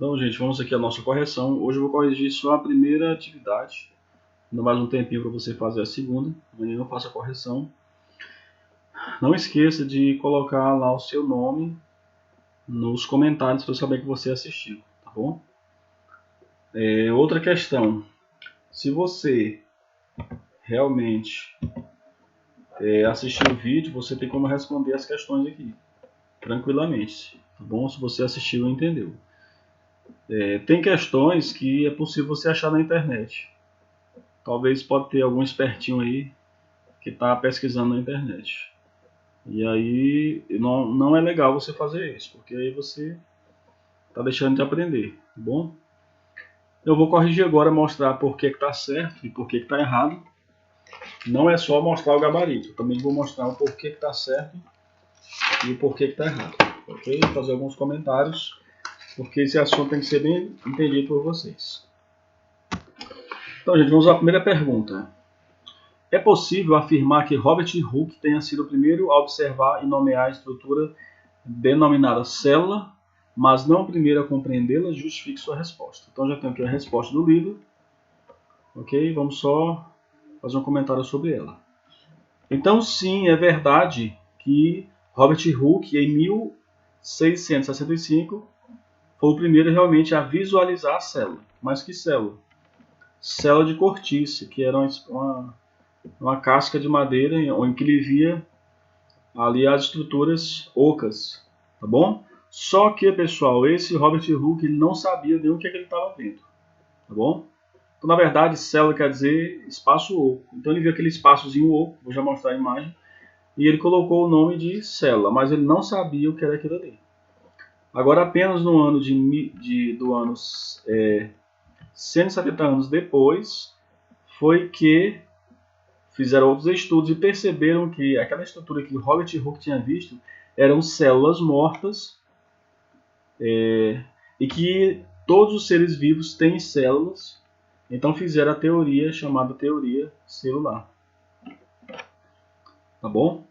Então, gente, vamos aqui à nossa correção. Hoje eu vou corrigir só a primeira atividade. Ainda mais um tempinho para você fazer a segunda. Amanhã eu faço a correção. Não esqueça de colocar lá o seu nome nos comentários para eu saber que você assistiu, tá bom? Outra questão. Se você realmente assistiu o vídeo, você tem como responder as questões aqui, tranquilamente, tá bom? Se você assistiu e entendeu. Tem questões que é possível você achar na internet. Talvez pode ter algum espertinho aí que está pesquisando na internet. E aí não é legal você fazer isso, porque aí você está deixando de aprender, tá bom? Eu vou corrigir agora, mostrar por que está certo e por que está errado. Não é só mostrar o gabarito, eu também vou mostrar o porquê que está certo e o porquê que está errado, ok? Vou fazer alguns comentários, porque esse assunto tem que ser bem entendido por vocês. Então, gente, vamos à primeira pergunta. É possível afirmar que Robert Hooke tenha sido o primeiro a observar e nomear a estrutura denominada célula, mas não o primeiro a compreendê-la? Justifique sua resposta. Então já tenho aqui a resposta do livro, ok? Vamos só fazer um comentário sobre ela. Então sim, é verdade que Robert Hooke, em 1665, foi o primeiro realmente a visualizar a célula. Mas que célula? Célula de cortiça, que era uma casca de madeira em que ele via ali as estruturas ocas, tá bom? Só que, pessoal, esse Robert Hooke ele não sabia nem o que ele estava vendo, tá bom? Então, na verdade, célula quer dizer espaço oco. Então ele viu aquele espaçozinho oco, vou já mostrar a imagem, e ele colocou o nome de célula, mas ele não sabia o que era aquilo ali. Agora, apenas no ano do ano 170 anos depois, foi que fizeram outros estudos e perceberam que aquela estrutura que Robert Hooke tinha visto eram células mortas e que todos os seres vivos têm células. Então fizeram a teoria chamada teoria celular. Tá bom?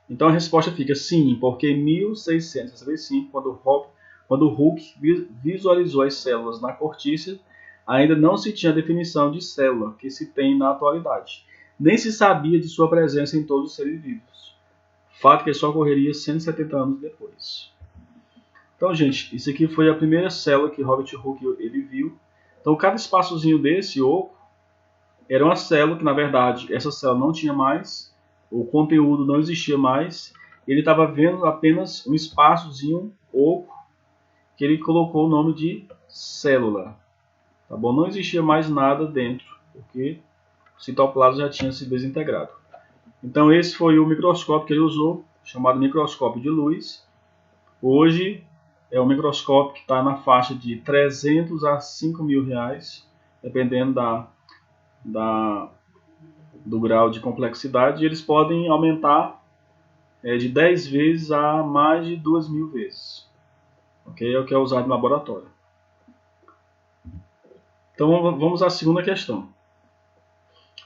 Então a resposta fica sim, porque em 1665, quando Hooke visualizou as células na cortiça, ainda não se tinha a definição de célula que se tem na atualidade. Nem se sabia de sua presença em todos os seres vivos. Fato que só ocorreria 170 anos depois. Então, gente, isso aqui foi a primeira célula que Robert Hooke ele viu. Então, cada espaçozinho desse oco era uma célula que, na verdade, essa célula não tinha mais, o conteúdo não existia mais. Ele estava vendo apenas um espaçozinho oco que ele colocou o nome de célula. Tá bom? Não existia mais nada dentro, porque o citoplasma já tinha se desintegrado. Então esse foi o microscópio que ele usou, chamado microscópio de luz. Hoje é um microscópio que está na faixa de 300 a 5 mil reais, dependendo do grau de complexidade. E eles podem aumentar de 10 vezes a mais de 2.000 vezes. Okay? É o que é usado no laboratório. Então vamos à segunda questão.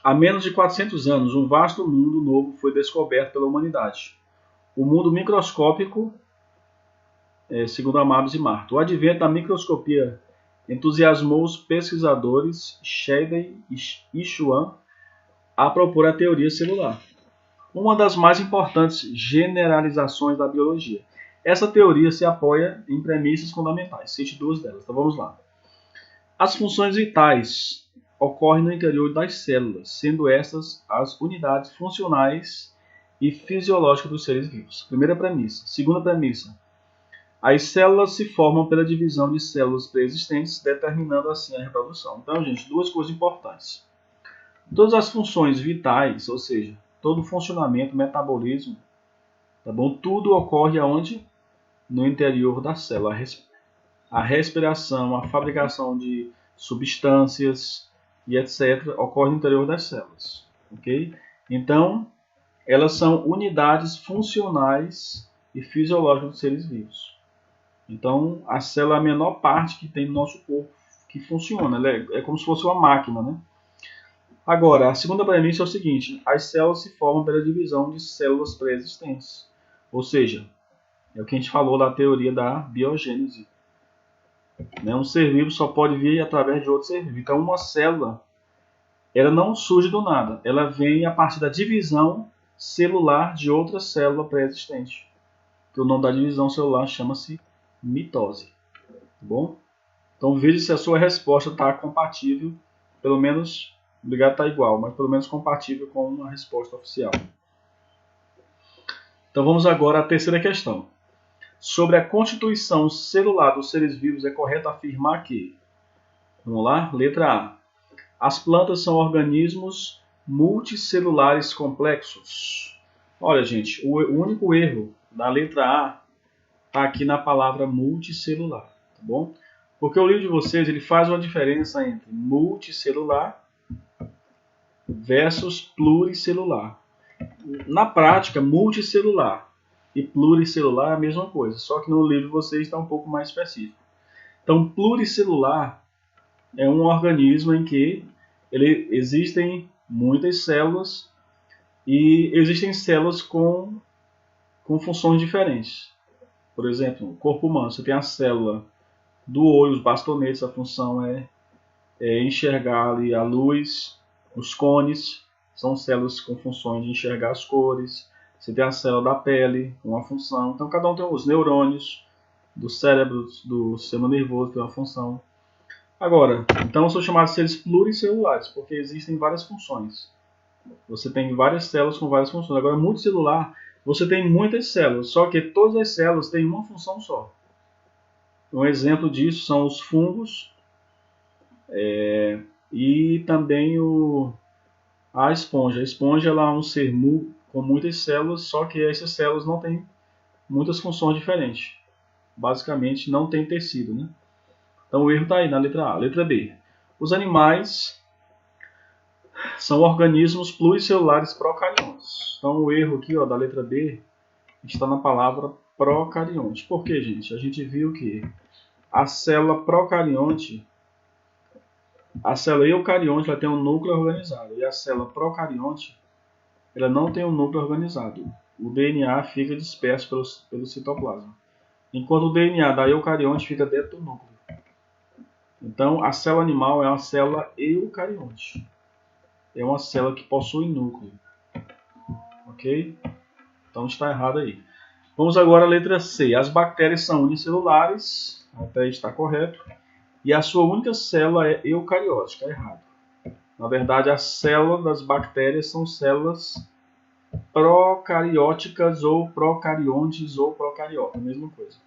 Há menos de 400 anos, um vasto mundo novo foi descoberto pela humanidade. O mundo microscópico, segundo Amabis e Marto. O advento da microscopia entusiasmou os pesquisadores Shedey e Schwann a propor a teoria celular, uma das mais importantes generalizações da biologia. Essa teoria se apoia em premissas fundamentais. Cite duas delas. Então vamos lá. As funções vitais ocorrem no interior das células, sendo estas as unidades funcionais e fisiológicas dos seres vivos. Primeira premissa. Segunda premissa. As células se formam pela divisão de células pré-existentes, determinando assim a reprodução. Então, gente, duas coisas importantes. Todas as funções vitais, ou seja, todo o funcionamento, metabolismo, tá bom? Tudo ocorre aonde? No interior da célula. A respiração, a fabricação de substâncias e etc. ocorre no interior das células, ok? Então, elas são unidades funcionais e fisiológicas dos seres vivos. Então, a célula é a menor parte que tem no nosso corpo que funciona. Ela é como se fosse uma máquina, né? Agora, a segunda premissa é o seguinte: as células se formam pela divisão de células pré-existentes. Ou seja, é o que a gente falou da teoria da biogênese. né? Um ser vivo só pode vir através de outro ser vivo. Então, uma célula, ela não surge do nada. Ela vem a partir da divisão celular de outra célula pré-existente. Que o nome da divisão celular chama-se mitose. Tá bom? Então, veja se a sua resposta está compatível, pelo menos, obrigado está igual, mas pelo menos compatível com uma resposta oficial. Então, vamos agora à terceira questão. Sobre a constituição celular dos seres vivos, é correto afirmar que, vamos lá, letra A. As plantas são organismos multicelulares complexos. Olha, gente, o único erro da letra A está aqui na palavra multicelular, tá bom? Porque o livro de vocês ele faz uma diferença entre multicelular versus pluricelular. Na prática, multicelular e pluricelular é a mesma coisa, só que no livro de vocês está um pouco mais específico. Então, pluricelular é um organismo em que existem muitas células e existem células com funções diferentes. Por exemplo, no corpo humano, você tem a célula do olho, os bastonetes, a função é enxergar ali a luz. Os cones são células com funções de enxergar as cores. Você tem a célula da pele, uma função. Então, cada um tem os neurônios do cérebro, do sistema nervoso, tem uma função. Agora, então são chamados de seres pluricelulares, porque existem várias funções. Você tem várias células com várias funções. Agora, multicelular, você tem muitas células, só que todas as células têm uma função só. Um exemplo disso são os fungos e também a esponja. A esponja ela é um ser com muitas células, só que essas células não têm muitas funções diferentes. Basicamente, não tem tecido, né? Então, o erro está aí na letra A. Letra B. Os animais são organismos pluricelulares procariontes. Então, o erro aqui da letra B está na palavra procarionte. Por quê, gente? A gente viu que a célula procarionte, a célula eucarionte ela tem um núcleo organizado. E a célula procarionte ela não tem um núcleo organizado. O DNA fica disperso pelo citoplasma. Enquanto o DNA da eucarionte fica dentro do núcleo. Então, a célula animal é uma célula eucarionte. É uma célula que possui núcleo. Ok? Então, está errado aí. Vamos agora à letra C. As bactérias são unicelulares. Até aí está correto. E a sua única célula é eucariótica. Errado. Na verdade, as células das bactérias são células procarióticas ou procariontes ou procariotas. A mesma coisa.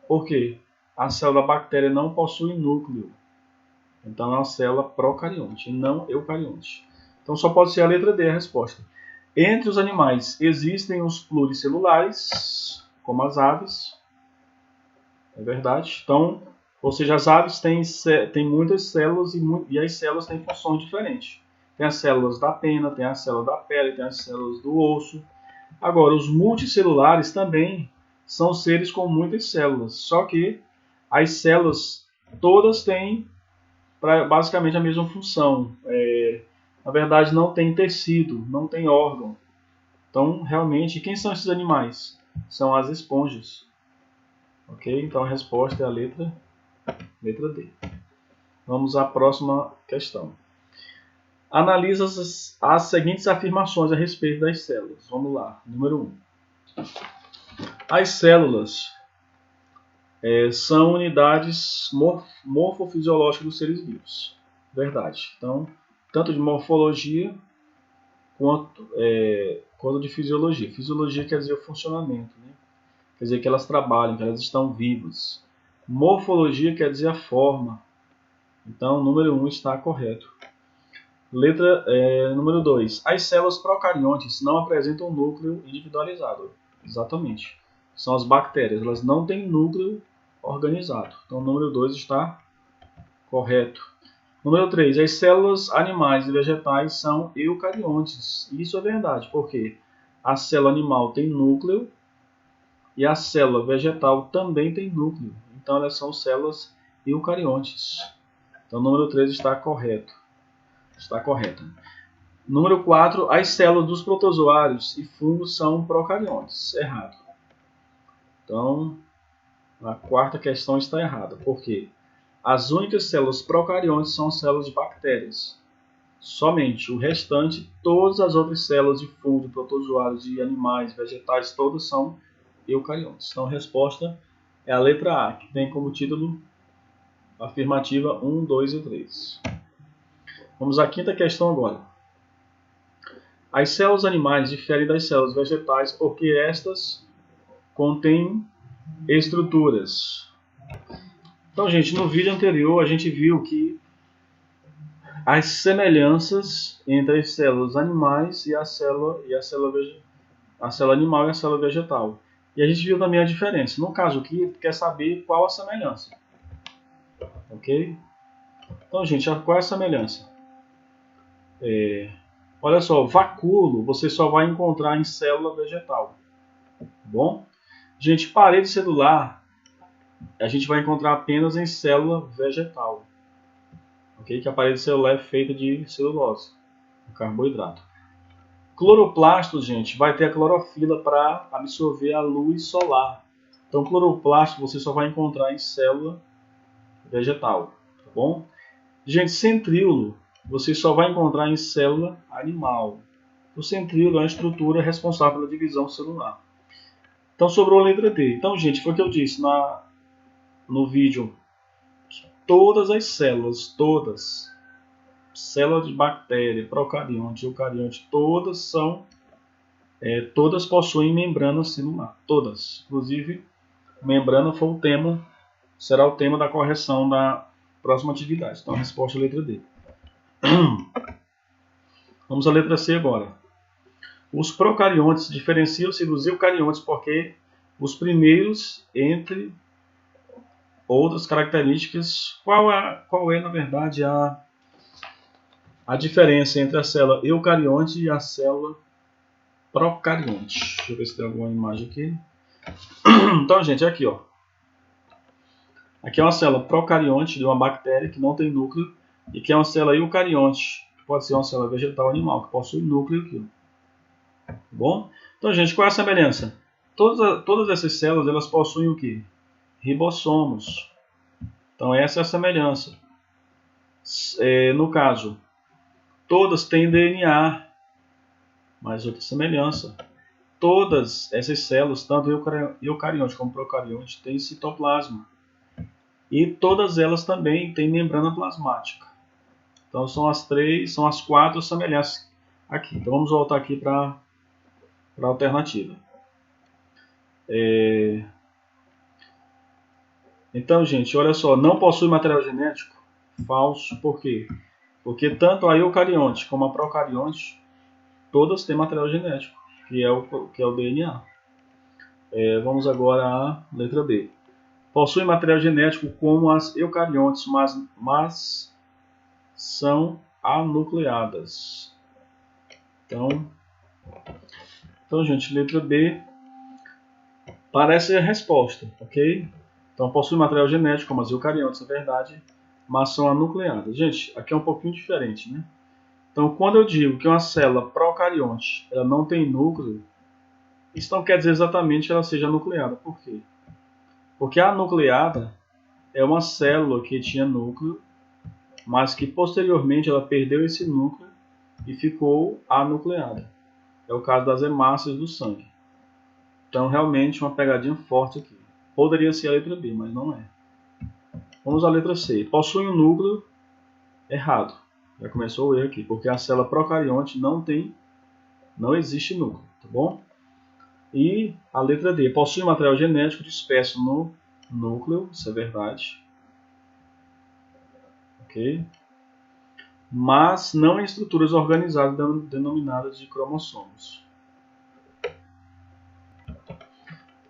Por quê? A célula da bactéria não possui núcleo. Então é uma célula procarionte, não eucarionte. Então só pode ser a letra D a resposta. Entre os animais existem os pluricelulares, como as aves. É verdade. Então, ou seja, as aves têm muitas células e as células têm funções diferentes. Tem as células da pena, tem a célula da pele, tem as células do osso. Agora, os multicelulares também são seres com muitas células, só que as células todas têm basicamente a mesma função. Na verdade, não tem tecido, não tem órgão. Então, realmente, quem são esses animais? São as esponjas. Ok? Então, a resposta é a letra D. Vamos à próxima questão. Analisa as seguintes afirmações a respeito das células. Vamos lá. Número 1. As células são unidades morfofisiológicas dos seres vivos. Verdade. Então, tanto de morfologia quanto de fisiologia. Fisiologia quer dizer o funcionamento, né? Quer dizer que elas trabalham, que elas estão vivas. Morfologia quer dizer a forma. Então, o número 1 está correto. Número 2. As células procariontes não apresentam núcleo individualizado. Exatamente. São as bactérias. Elas não têm núcleo organizado. Então, o número 2 está correto. Número 3. As células animais e vegetais são eucariontes. Isso é verdade, porque a célula animal tem núcleo e a célula vegetal também tem núcleo. Então, elas são células eucariontes. Então, o número 3 está correto. Está correto. Número 4. As células dos protozoários e fungos são procariontes. Errado. Então, a quarta questão está errada. Por quê? As únicas células procariontes são células de bactérias. Somente. O restante, todas as outras células de fungo, de protozoários, de animais, vegetais, todas são eucariontes. Então a resposta é a letra A, que tem como título afirmativa 1, 2 e 3. Vamos à quinta questão agora. As células animais diferem das células vegetais porque estas contêm estruturas. Então, gente, no vídeo anterior a gente viu que as semelhanças entre as células animais e a célula animal e a célula vegetal. E a gente viu também a diferença. No caso aqui, quer saber qual a semelhança. Ok? Então, gente, qual é a semelhança? Olha só, vacúolo você só vai encontrar em célula vegetal. Tá bom? Gente, parede celular a gente vai encontrar apenas em célula vegetal. Ok? Que a parede celular é feita de celulose, carboidrato. Cloroplasto, gente, vai ter a clorofila para absorver a luz solar. Então, cloroplasto você só vai encontrar em célula vegetal, tá bom? Gente, centríolo você só vai encontrar em célula animal. O centríolo é uma estrutura responsável pela divisão celular. Então, sobrou a letra D. Então, gente, foi o que eu disse no vídeo. Todas as células, todas, células de bactéria, procarionte, eucarionte, todas possuem membrana celular. Todas. Inclusive, membrana será o tema da correção da próxima atividade. Então, a resposta é a letra D. Vamos à letra C agora. Os procariontes diferenciam-se dos eucariontes porque os primeiros, entre outras características, qual é na verdade a diferença entre a célula eucarionte e a célula procarionte? Deixa eu ver se tem alguma imagem aqui. Então, gente, aqui, ó. Aqui é uma célula procarionte de uma bactéria que não tem núcleo e que é uma célula eucarionte, que pode ser uma célula vegetal ou animal, que possui núcleo aqui. Tá bom? Então, gente, qual é a semelhança? Todas essas células elas possuem o quê? Ribossomos. Então, essa é a semelhança. No caso, todas têm DNA, mas outra semelhança. Todas essas células, tanto eucarionte como procarionte, têm citoplasma. E todas elas também têm membrana plasmática. Então são as quatro semelhanças aqui. Então vamos voltar aqui para a alternativa. Então, gente, olha só, não possui material genético? Falso. Por quê? Porque tanto a eucarionte como a procarionte, todas têm material genético, que é o DNA. Vamos agora à letra B. Possui material genético como as eucariontes, mas são anucleadas. Então, gente, letra B parece a resposta, ok? Então, possui material genético como as eucariontes, é verdade, mas são anucleadas. Gente, aqui é um pouquinho diferente, né? Então, quando eu digo que uma célula procarionte ela não tem núcleo, isso não quer dizer exatamente que ela seja anucleada. Por quê? Porque a anucleada é uma célula que tinha núcleo, mas que posteriormente ela perdeu esse núcleo e ficou anucleada. É o caso das hemácias do sangue. Então, realmente, uma pegadinha forte aqui. Poderia ser a letra B, mas não é. Vamos à letra C. Possui um núcleo errado. Já começou o erro aqui, porque a célula procarionte não existe núcleo, tá bom? E a letra D. Possui material genético disperso no núcleo, isso é verdade. Ok? Mas não em estruturas organizadas denominadas de cromossomos.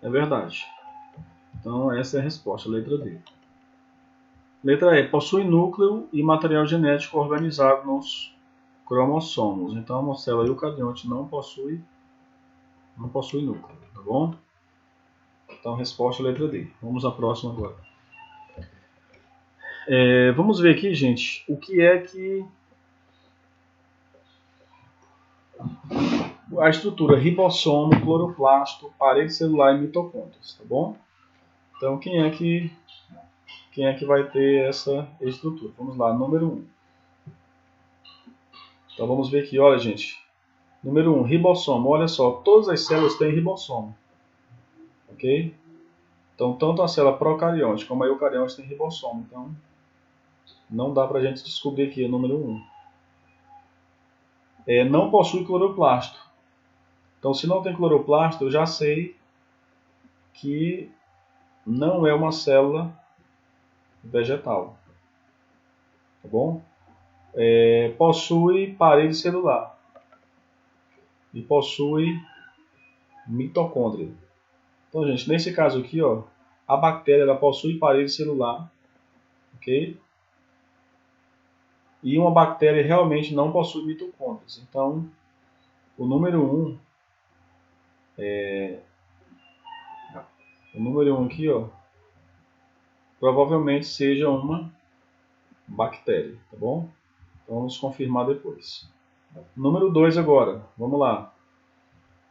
É verdade. Então essa é a resposta, letra D. Letra E. Possui núcleo e material genético organizado nos cromossomos. Então uma célula eucarionte não possui núcleo, tá bom? Então resposta, letra D. Vamos à próxima agora. Vamos ver aqui, gente, o que é que a estrutura ribossomo, cloroplasto, parede celular e mitocôndrias, tá bom? Então, quem é que quem é que vai ter essa estrutura. Vamos lá, número 1. Então vamos ver aqui, olha gente. Número 1, ribossomo. Olha só, todas as células têm ribossomo. Ok? Então tanto a célula procariótica como a eucariótica tem ribossomo. Então não dá para a gente descobrir aqui o número 1. Não possui cloroplasto. Então se não tem cloroplasto, eu já sei que não é uma célula vegetal. Tá bom? Possui parede celular. E possui mitocôndria. Então, gente, nesse caso aqui, ó, a bactéria ela possui parede celular, ok? E uma bactéria realmente não possui mitocôndrias. Então, o número 1 aqui, ó, provavelmente seja uma bactéria, tá bom? Então, vamos confirmar depois. Número 2 agora, vamos lá.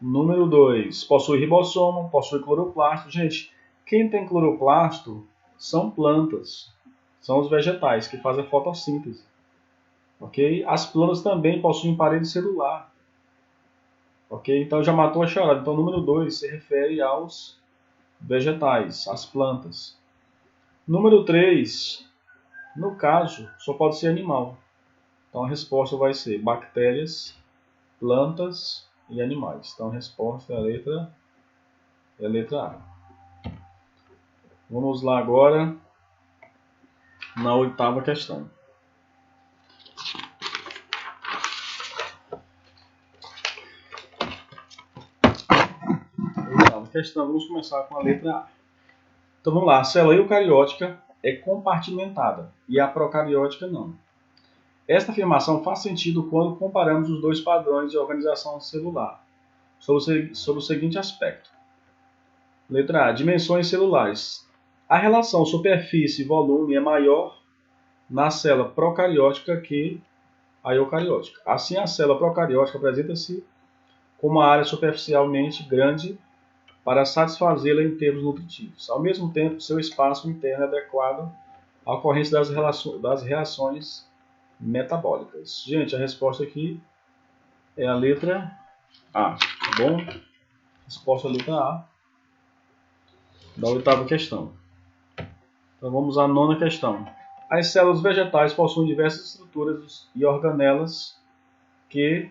Número 2, possui ribossomo, possui cloroplasto. Gente, quem tem cloroplasto são plantas, são os vegetais que fazem a fotossíntese. Ok? As plantas também possuem parede celular. Ok? Então já matou a charada. Então, número 2 se refere aos vegetais, às plantas. Número 3, no caso, só pode ser animal. Então, a resposta vai ser bactérias, plantas e animais. Então, a resposta é a letra A. Vamos lá agora na 8ª questão. Vamos começar com a letra A. Então vamos lá, a célula eucariótica é compartimentada e a procariótica não. Esta afirmação faz sentido quando comparamos os dois padrões de organização celular, sobre o seguinte aspecto. Letra A, dimensões celulares. A relação superfície-volume é maior na célula procariótica que a eucariótica. Assim, a célula procariótica apresenta-se com uma área superficialmente grande para satisfazê-la em termos nutritivos. Ao mesmo tempo, seu espaço interno é adequado à ocorrência das reações metabólicas. Gente, a resposta aqui é a letra A, tá bom? Resposta é a letra A da 8ª questão. Então vamos à 9ª questão. As células vegetais possuem diversas estruturas e organelas que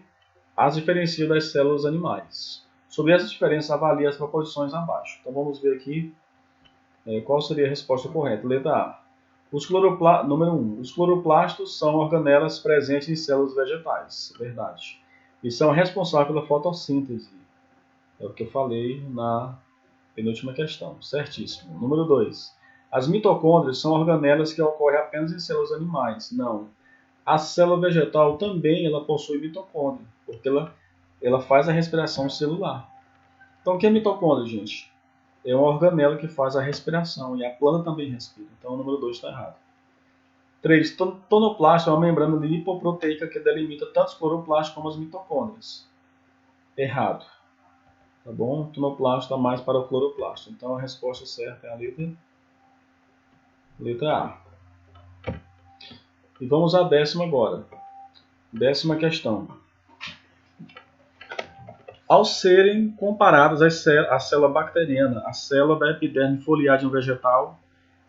as diferenciam das células animais. Sobre essas diferenças, avalie as proposições abaixo. Então vamos ver aqui qual seria a resposta correta. Letra A. Número 1. Os cloroplastos são organelas presentes em células vegetais. Verdade. E são responsáveis pela fotossíntese. É o que eu falei na penúltima questão. Certíssimo. Número 2. As mitocôndrias são organelas que ocorrem apenas em células animais. Não. A célula vegetal também ela possui mitocôndria, porque ela faz a respiração celular. Então, o que é mitocôndria, gente? É uma organela que faz a respiração e a planta também respira. Então, o número 2 está errado. 3. Tonoplasto é uma membrana lipoproteica que delimita tanto os cloroplastos como as mitocôndrias. Errado. Tá bom? Tonoplasto está mais para o cloroplasto. Então, a resposta certa é a letra A. E vamos à 10ª agora. 10ª questão. Ao serem comparadas a célula bacteriana, a célula da epiderme foliar de um vegetal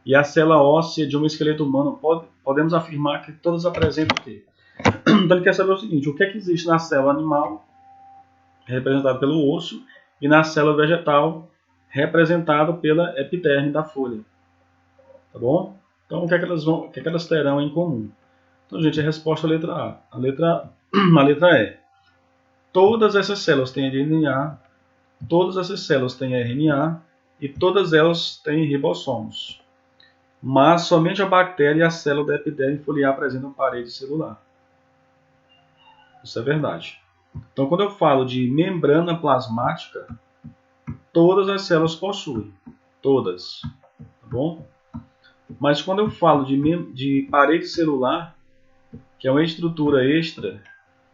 e a célula óssea de um esqueleto humano, podemos afirmar que todas apresentam o quê? Então ele quer saber o seguinte, o que é que existe na célula animal, representada pelo osso, e na célula vegetal, representada pela epiderme da folha. Tá bom? Então o que é que elas terão em comum? Então, gente, a resposta é a letra A. A letra E. Todas essas células têm DNA, todas essas células têm RNA e todas elas têm ribossomos. Mas somente a bactéria e a célula da epiderme foliar apresentam parede celular. Isso é verdade. Então, quando eu falo de membrana plasmática, todas as células possuem. Todas. Tá bom? Mas quando eu falo de parede celular, que é uma estrutura extra,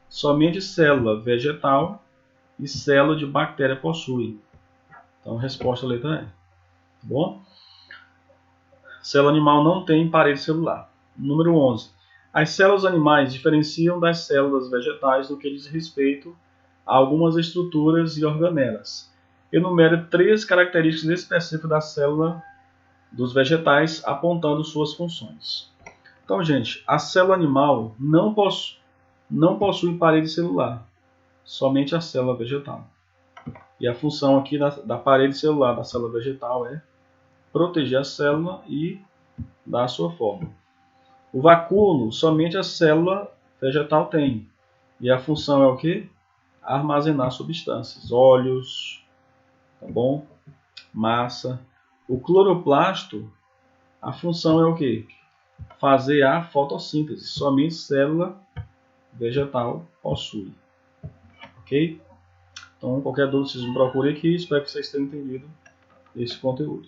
somente célula vegetal e célula de bactéria possuem. Então, resposta letra E. Tá bom? Célula animal não tem parede celular. Número 11. As células animais diferenciam das células vegetais no que diz respeito a algumas estruturas e organelas. Enumere 3 características específicas da célula dos vegetais, apontando suas funções. Então, gente, a célula animal não possui parede celular, somente a célula vegetal. E a função aqui da parede celular da célula vegetal é proteger a célula e dar a sua forma. O vacúolo, somente a célula vegetal tem. E a função é o quê? Armazenar substâncias, óleos, tá bom? Massa. O cloroplasto, a função é o quê? Fazer a fotossíntese. Somente célula vegetal possui. Ok? Então, qualquer dúvida, vocês me procurem aqui. Espero que vocês tenham entendido esse conteúdo.